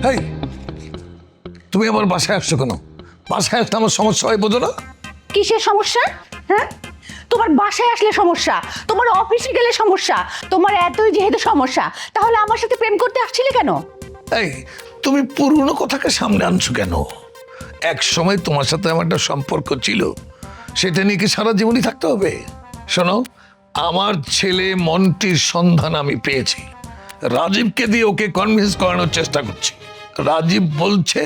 এই তুমি আমার বাসায় আসছো কেন? বাসায় আসলে আমার সমস্যা হয়, বোঝো না? কিসের সমস্যা? হ্যাঁ, তোমার বাসায় আসলে সমস্যা, তোমার অফিসে গেলে সমস্যা, তোমার এতই যেহেতু সমস্যা, তাহলে আমার সাথে প্রেম করতে আসছিলে কেন? এই তুমি পুরনো কথাকে সামনে আনছো কেন? এক সময় তোমার সাথে আমার একটা সম্পর্ক ছিল, সেটা নিয়ে কি সারা জীবনই থাকতে হবে? শোনো, আমার ছেলে মন্টির সন্ধান আমি পেয়েছি। রাজীবকে দিয়ে ওকে কনভিন্স করানোর চেষ্টা করছি। রাজীব বলছে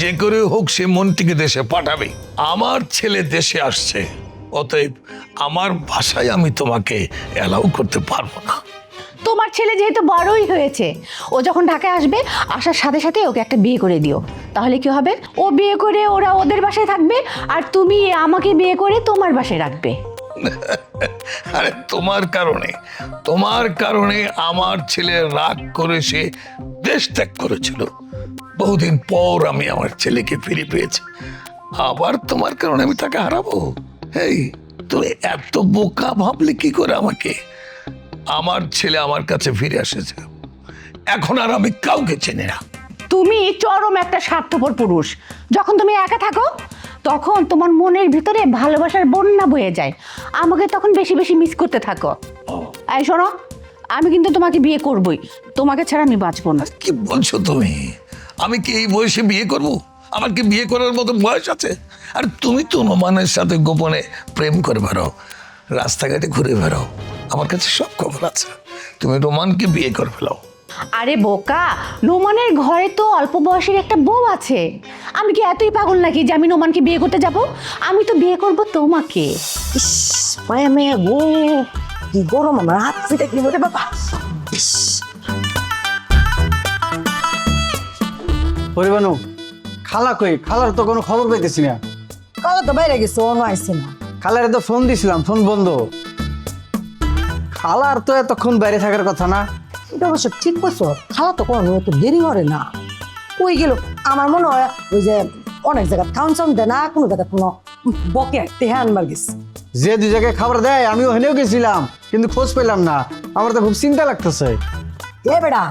যে করে হোক সে মন্টিকে দেশে পাঠাবে। আমার ছেলে দেশে আসছে, অতএব আমার ভাষায় আমি তোমাকে অ্যালাউ করতে পারবো না। তোমার ছেলে যেহেতু বড়ই হয়েছে, ও যখন ঢাকায় আসবে, আসার সাথে সাথে ওকে একটা বিয়ে করে দিও। তাহলে কি হবে? ও বিয়ে করে ওরা ওদের বাসায় থাকবে, আর তুমি আমাকে বিয়ে করে তোমার বাসায় রাখবে। আরে তোমার কারণে আমার ছেলে রাগ করে সে দেশ ত্যাগ করেছিল। বহুদিন পর আমি আমার ছেলেকে ফিরে পেয়েছি, আবার তোমার কারণে আমি তাকে হারাবো? এই তুমি এত বোকা ভাবলে কি করে আমাকে? আমার ছেলে আমার কাছে ফিরে এসেছে, এখন আর আমি কাউকে চিনি না। তুমি চরম একটা স্বার্থপর পুরুষ। যখন তুমি একা থাকো, তখন তোমার মনের ভিতরে ভালোবাসার বন্যা বয়ে যায়, আমাকে তখন বেশি বেশি মিস করতে থাকো। এই শোনো, আমি কিন্তু তোমাকে বিয়ে করবই, তোমাকে ছাড়া আমি বাঁচবো না। কি বলছো তুমি? আমি কি এই বয়সে বিয়ে করব? আমার কি বিয়ে করার মতো বয়স আছে? আর তুমি তো নোমানের সাথে গোপনে প্রেম করে বেড়াও, রাস্তাঘাটে ঘুরে বেড়াও, আমার কাছে সব খবর আছে। তুমি রোমানকে বিয়ে করে ফেলাও। আরে বোকা, নোমানের ঘরে তো অল্প বয়সের একটা বউ আছে। আমি কি এতই পাগল নাকি যে আমি নোমানকে বিয়ে করতে যাব? আমি তো বিয়ে করব তোমাকে। ইস, মায়া মেয়া গো, কি গরম, আমার হাত ফিটে কি বলে বাবা। ইস, পরিবানু, খালা কই? খালার তো কোনো খবর পাইতেছি না। কালো তো বাইরে গেছে, অন্য আইসে না। খালারে তো ফোন দিছিলাম, ফোন বন্ধ। খালার তো এতক্ষণ বাইরে থাকার কথা না। এটা অবশ্য ঠিক বলছো, খালা তো কোনো একটু দেরি করে না। কই গেল? আমার মনে হয় ওই যে অনেক জায়গা খাউন চাউন দেয় না, কোনো জায়গায় কোনো বকে তেহে আনবার গেছে। যে দু জায়গায় খাবার দেয় আমি ওখানেও গেছিলাম, কিন্তু খোঁজ পেলাম না। আমার তো খুব চিন্তা লাগতেছে। এ বেড়া,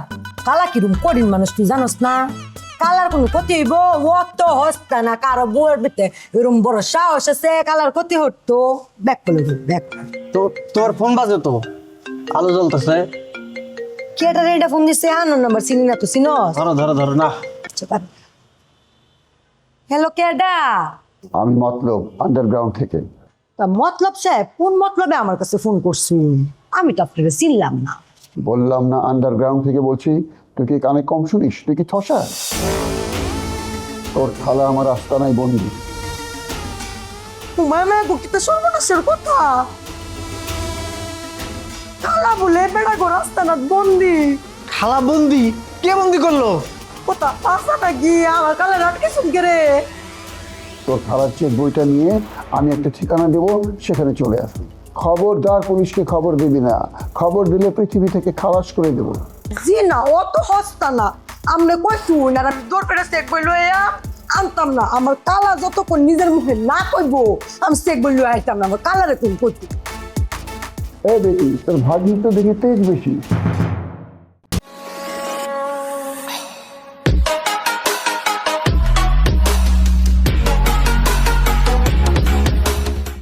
কালা কিরম কঠিন মানুষ তুই জানোস না? কালার কোনো ক্ষতি হইব? ও তো হস্তা না কারো বউয়ের ভিতরে এরম বড় সাহস আছে কালার ক্ষতি হতো? ব্যাক করে ব্যাক। তো তোর ফোন বাজে তো, আলো জ্বলতেছে। কেটার এটা ফোন দিছে? আনোর নাম্বার চিনি না তো, চিনস? ধরো ধরো ধরো না। হ্যালো, কেডা? আমি মতলব আন্ডারগ্রাউন্ড থেকে। তা মতলব সাহেব, কোন মতলবে আমার কাছে ফোন করছি? আমি তো আপনাকে চিনলাম না। বললাম না আন্ডারগ্রাউন্ড থেকে বলছি। তুই কি কানে কম শুনিস? তুই কি ঠসা? তোর খালা আমার আস্তানায় বন্দি। তোমার মেয়ে বুকিতে সর্বনাশের কথা। কালা বলে বেড়া গো রাস্তানাথ বন্দি। খালা বন্দি? কে বন্দি করলো? কোথা আসা নাকি আমার কালার আটকে শুনকে রে? তোর খালার চেক বইটা নিয়ে আমি একটা ঠিকানা দেবো, সেখানে চলে আসবি। খবরদার পুলিশকে খবর দিবি না, খবর দিলে পৃথিবী থেকে খালাস করে দেবো। জি না, ও তো হস্তা না। আমনে কই শুন, আর আমি দৌড় পেটে চেক বই লইয়া আনতাম না। আমার কালা যতক্ষণ নিজের মুখে না কইব, আমি চেক বই লইয়া আইতাম না। আমার কালারে কোন কইতি? এ বেটি, তোর ভাগ্নি তো দেখি তেজ বেশি।